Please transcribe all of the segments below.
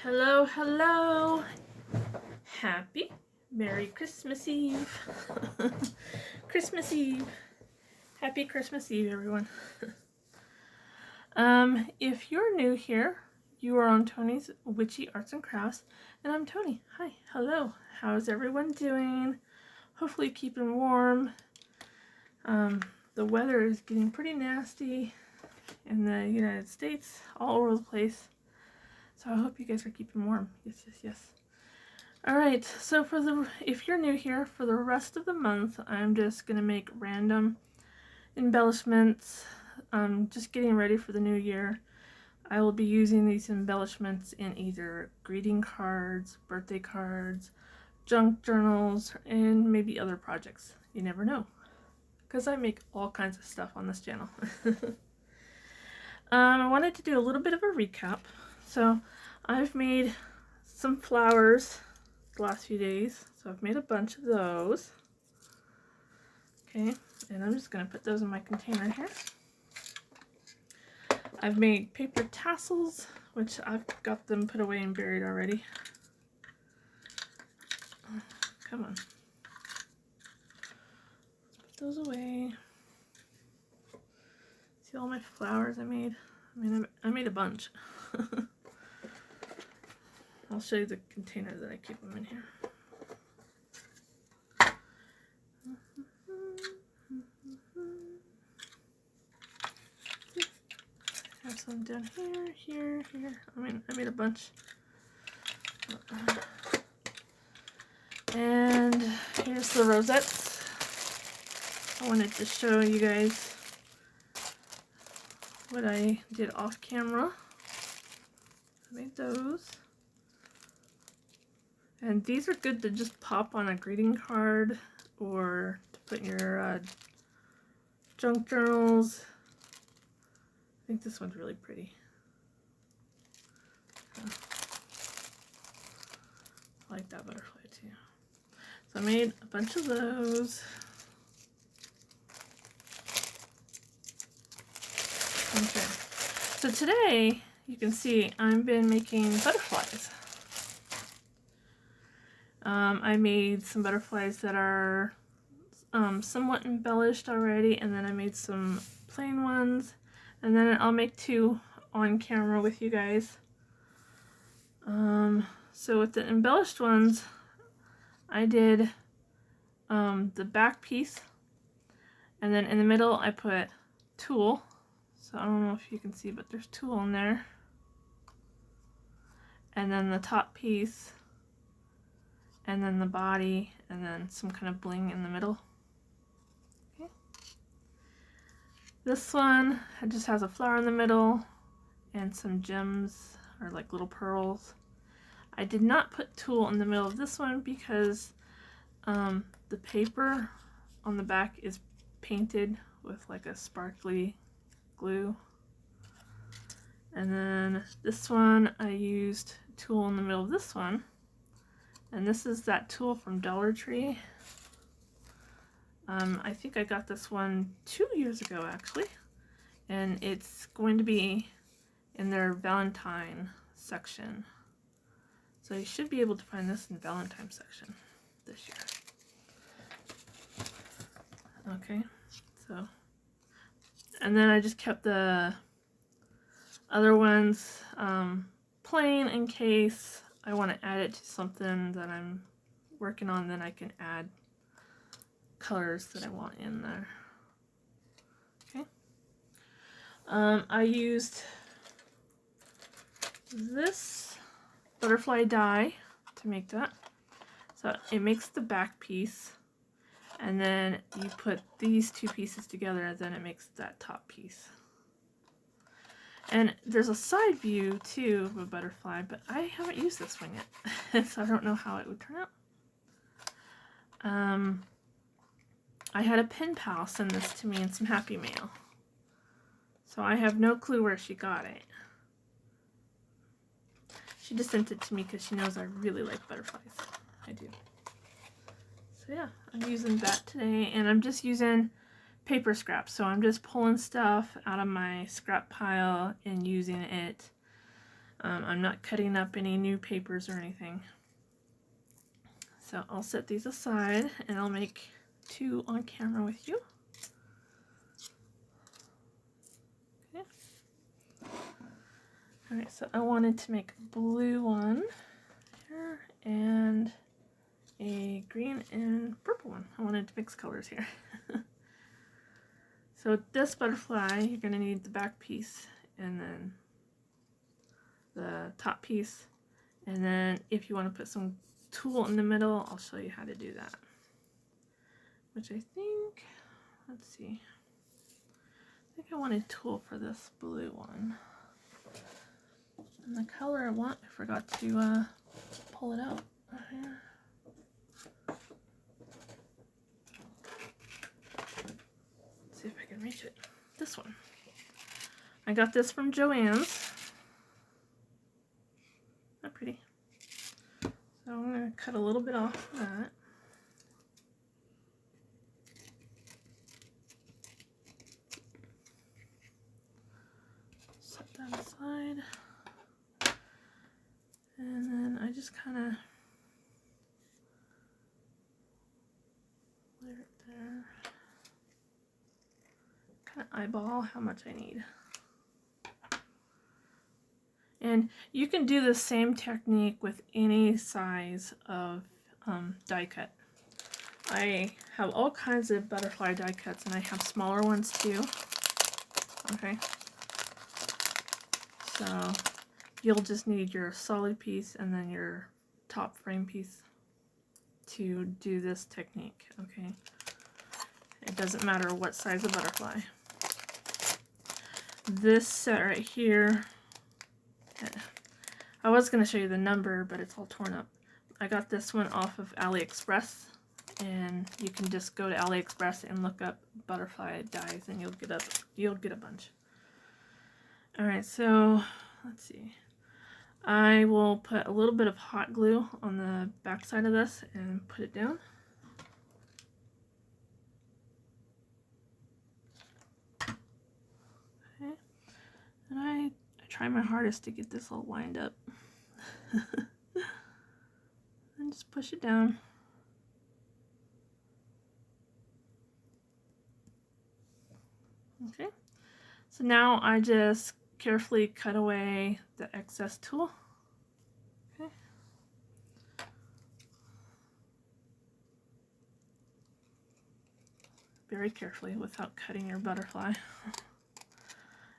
Hello, hello. Happy Merry Christmas Eve. Christmas Eve. Happy Christmas Eve, everyone. If you're new here, you are on Tony's Witchy Arts and Crafts, and I'm Tony. Hi, hello. How's everyone doing? Hopefully keeping warm. The weather is getting pretty nasty in the United States, all over the place. So I hope you guys are keeping warm. Yes, yes, yes. Alright, so if you're new here, for the rest of the month, I'm just going to make random embellishments. Just getting ready for the new year. I will be using these embellishments in either greeting cards, birthday cards, junk journals, and maybe other projects. You never know. Because I make all kinds of stuff on this channel. I wanted to do a little bit of a recap. So I've made some flowers the last few days. So I've made a bunch of those. Okay, and I'm just going to put those in my container here. I've made paper tassels, which I've got them put away and buried already. Come on. Put those away. See all my flowers I made? I made a bunch. I'll show you the container that I keep them in here. Have some down here. I made a bunch. And here's the rosettes. I wanted to show you guys what I did off camera. I made those. And these are good to just pop on a greeting card or to put in your junk journals. I think this one's really pretty. I like that butterfly too. So I made a bunch of those. Okay. So today, you can see I've been making butterflies. I made some butterflies that are somewhat embellished already, and then I made some plain ones, and then I'll make two on camera with you guys. So with the embellished ones, I did the back piece, and then in the middle I put tulle. So I don't know if you can see, but there's tulle in there. And then the top piece, and then the body, and then some kind of bling in the middle. Okay. This one just has a flower in the middle and some gems, or like little pearls. I did not put tulle in the middle of this one because the paper on the back is painted with like a sparkly glue. And then this one I used tulle in the middle of this one. And this is that tulle from Dollar Tree. I think I got this one 2 years ago actually. And it's going to be in their Valentine section. So you should be able to find this in the Valentine section this year. Okay, so, and then I just kept the other ones plain in case I want to add it to something that I'm working on, then I can add colors that I want in there. Okay. I used this butterfly die to make that. So it makes the back piece, and then you put these two pieces together, and then it makes that top piece. And there's a side view too of a butterfly, but I haven't used this one yet, so I don't know how it would turn out. I had a pen pal send this to me in some Happy Mail, so I have no clue where she got it. She just sent it to me because she knows I really like butterflies. I do. So yeah, I'm using that today, and I'm just using paper scraps. So I'm just pulling stuff out of my scrap pile and using it I'm not cutting up any new papers or anything. So I'll set these aside and I'll make 2 on camera with you. Okay. Alright, so I wanted to make a blue one here and a green and purple one. I wanted to mix colors here. So this butterfly, you're going to need the back piece and then the top piece. And then if you want to put some tulle in the middle, I'll show you how to do that. Which I think, let's see, I think I wanted tulle for this blue one. And the color I want, I forgot to pull it out here. See if I can reach it. This one. I got this from Joann's. Not pretty. So I'm going to cut a little bit off of that. Set that aside. And then I just kind of lay it there. Kind of eyeball how much I need. And you can do the same technique with any size of die cut. I have all kinds of butterfly die cuts and I have smaller ones too. Okay. So you'll just need your solid piece and then your top frame piece to do this technique. Okay. It doesn't matter what size of butterfly. This set right here, I was going to show you the number, but it's all torn up. I got this one off of AliExpress, and you can just go to AliExpress and look up butterfly dies, and you'll get a bunch. All right, so let's see. I will put a little bit of hot glue on the back side of this and put it down. Okay, and I try my hardest to get this all lined up. And just push it down. Okay, so now I just carefully cut away the excess tulle. Okay. Very carefully without cutting your butterfly.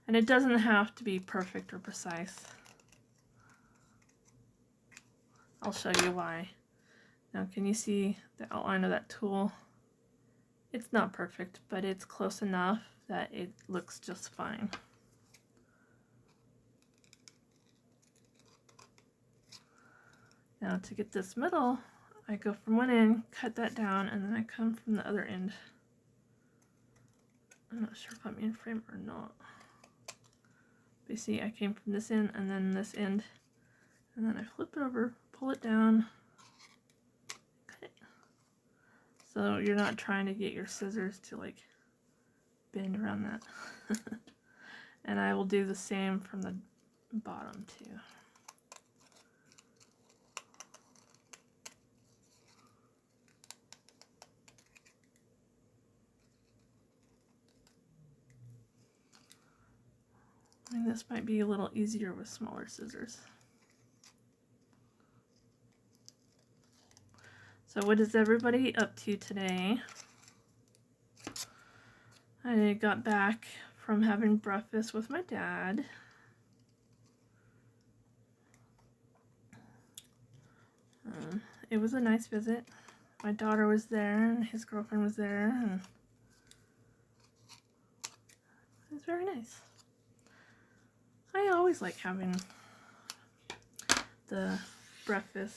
And it doesn't have to be perfect or precise. I'll show you why. Now can you see the outline of that tulle? It's not perfect, but it's close enough that it looks just fine. Now to get this middle, I go from one end, cut that down, and then I come from the other end. I'm not sure if I'm in frame or not. But you see, I came from this end and then this end, and then I flip it over, pull it down, cut it. So you're not trying to get your scissors to like bend around that. And I will do the same from the bottom too. I mean, this might be a little easier with smaller scissors. So what is everybody up to today? I got back from having breakfast with my dad. It was a nice visit. My daughter was there and his girlfriend was there, and it was very nice. I always like having the breakfast,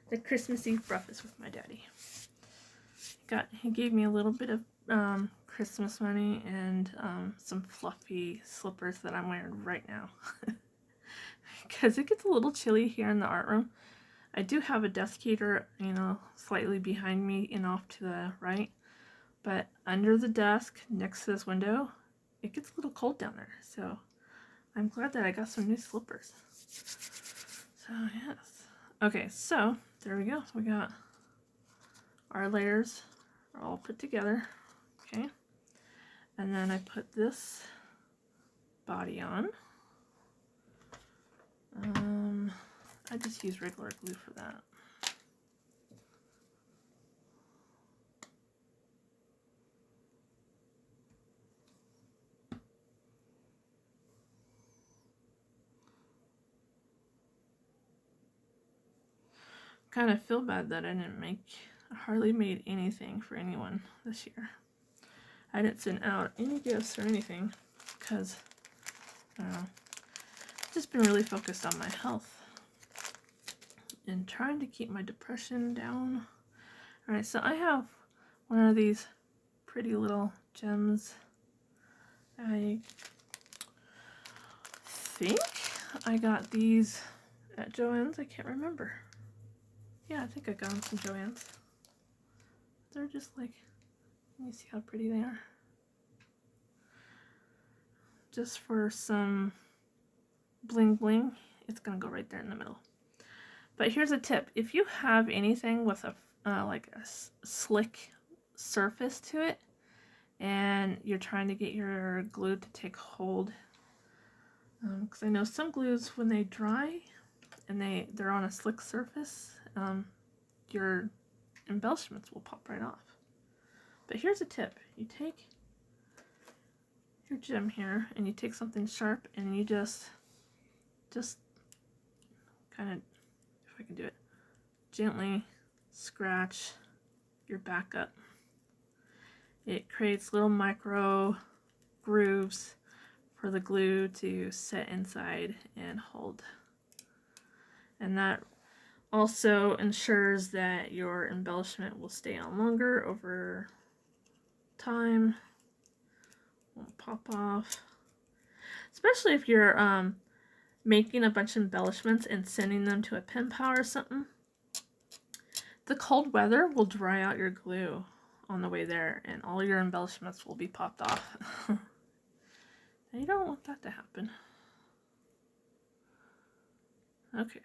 the Christmas Eve breakfast with my daddy. He gave me a little bit of Christmas money and some fluffy slippers that I'm wearing right now. Because it gets a little chilly here in the art room. I do have a desk heater, you know, slightly behind me and off to the right. But under the desk, next to this window, it gets a little cold down there. So I'm glad that I got some new slippers. So yes. Okay, so there we go. We got our layers are all put together. Okay. And then I put this body on. I just use regular glue for that. Kind of feel bad that I hardly made anything for anyone this year. I didn't send out any gifts or anything because I don't know, I've just been really focused on my health and trying to keep my depression down. Alright, so I have one of these pretty little gems. I think I got these at Joann's. I can't remember. Yeah, I think I got them from Joann's. They're just like, let me see how pretty they are. Just for some bling bling, it's gonna go right there in the middle. But here's a tip: if you have anything with a like a slick surface to it, and you're trying to get your glue to take hold, because I know some glues when they dry and they're on a slick surface, your embellishments will pop right off. But here's a tip: you take your gem here and you take something sharp and you just kind of, if I can do it, gently scratch your back up. It creates little micro grooves for the glue to set inside and hold. And that also ensures that your embellishment will stay on longer over time. Won't pop off. Especially if you're making a bunch of embellishments and sending them to a pen pal or something. The cold weather will dry out your glue on the way there and all your embellishments will be popped off. And you don't want that to happen. Okay,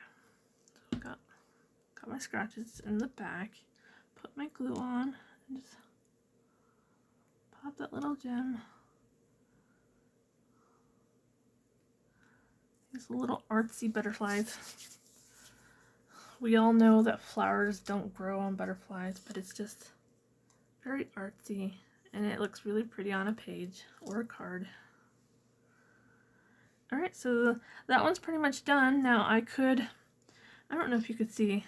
so got my scratches in the back. Put my glue on and just pop that little gem. These little artsy butterflies. We all know that flowers don't grow on butterflies, but it's just very artsy and it looks really pretty on a page or a card. Alright, so that one's pretty much done. Now I don't know if you could see,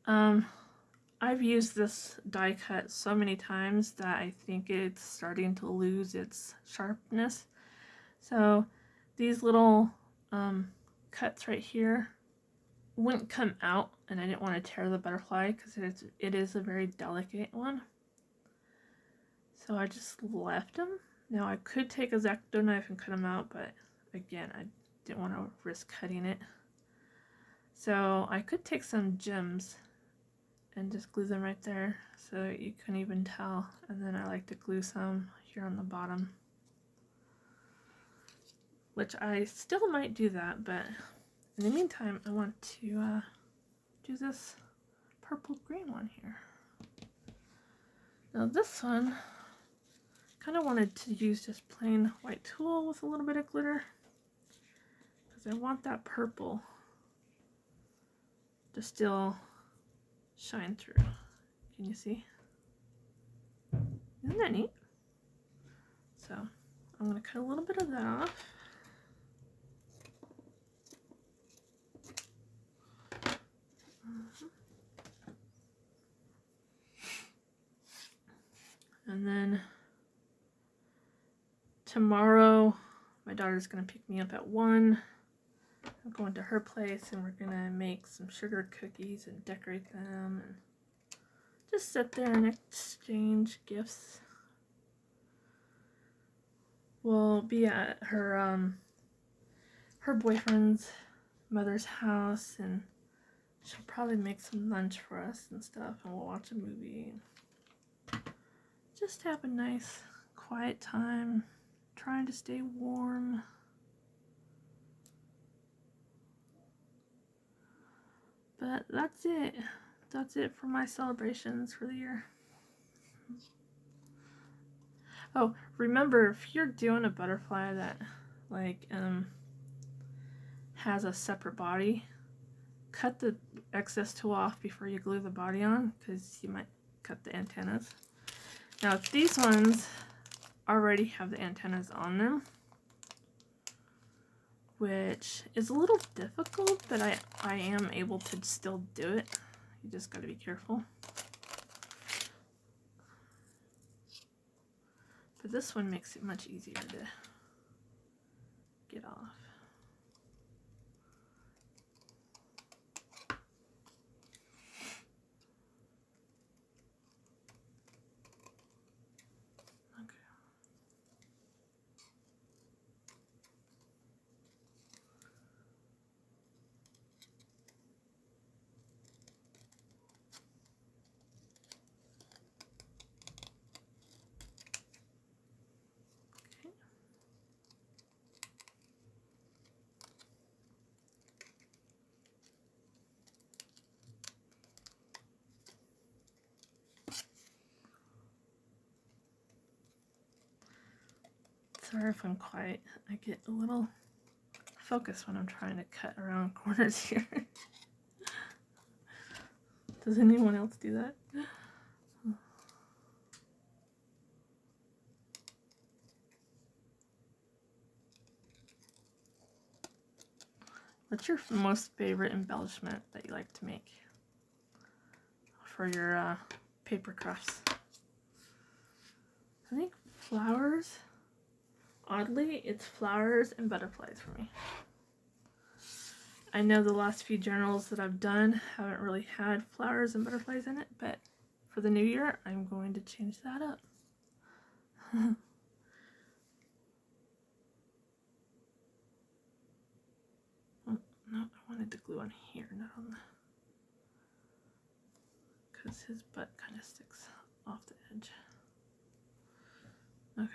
I've used this die cut so many times that I think it's starting to lose its sharpness. So these little cuts right here wouldn't come out, and I didn't want to tear the butterfly because it is a very delicate one. So I just left them. Now I could take a X-Acto knife and cut them out, but again, I didn't want to risk cutting it. So I could take some gems and just glue them right there so you couldn't even tell. And then I like to glue some here on the bottom, which I still might do that, but in the meantime I want to do this purple green one here. Now this one, kind of wanted to use just plain white tulle with a little bit of glitter because I want that purple to still shine through. Can you see? Isn't that neat? So I'm going to cut a little bit of that off. And then tomorrow my daughter's going to pick me up at 1. I'm going to her place and we're going to make some sugar cookies and decorate them and just sit there and exchange gifts. We'll be at her boyfriend's mother's house and she'll probably make some lunch for us and stuff, and we'll watch a movie and just have a nice quiet time, trying to stay warm. But that's it. That's it for my celebrations for the year. Oh, remember, if you're doing a butterfly that like has a separate body, cut the excess tool off before you glue the body on, because you might cut the antennas. Now, if these ones already have the antennas on them, which is a little difficult, but I am able to still do it. You just got to be careful. But this one makes it much easier to get off. Sorry if I'm quiet. I get a little focused when I'm trying to cut around corners here. Does anyone else do that? What's your most favorite embellishment that you like to make for your paper crafts? I think flowers. Oddly, it's flowers and butterflies for me. I know the last few journals that I've done haven't really had flowers and butterflies in it, but for the new year, I'm going to change that up. Oh, no, I wanted to glue on here, not on the... because his butt kind of sticks off the edge. Okay.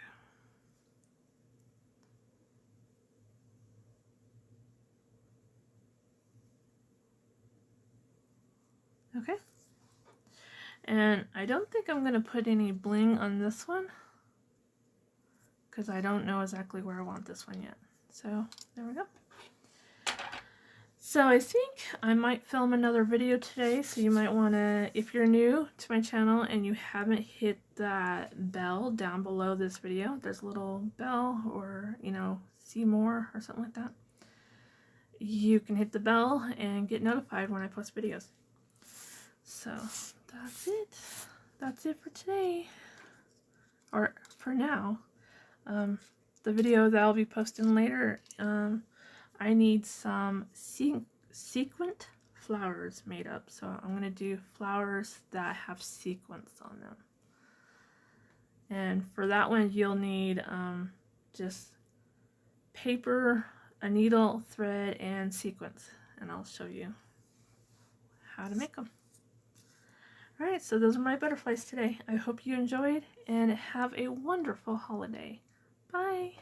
Okay. And I don't think I'm going to put any bling on this one, because I don't know exactly where I want this one yet. So there we go. So I think I might film another video today, so you might want to, if you're new to my channel and you haven't hit that bell down below this video, there's a little bell, or, you know, see more or something like that. You can hit the bell and get notified when I post videos. So that's it. That's it for today. Or for now. The video that I'll be posting later, I need some sequined flowers made up. So I'm going to do flowers that have sequins on them. And for that one, you'll need just paper, a needle, thread, and sequins. And I'll show you how to make them. Alright, so those are my butterflies today. I hope you enjoyed and have a wonderful holiday. Bye!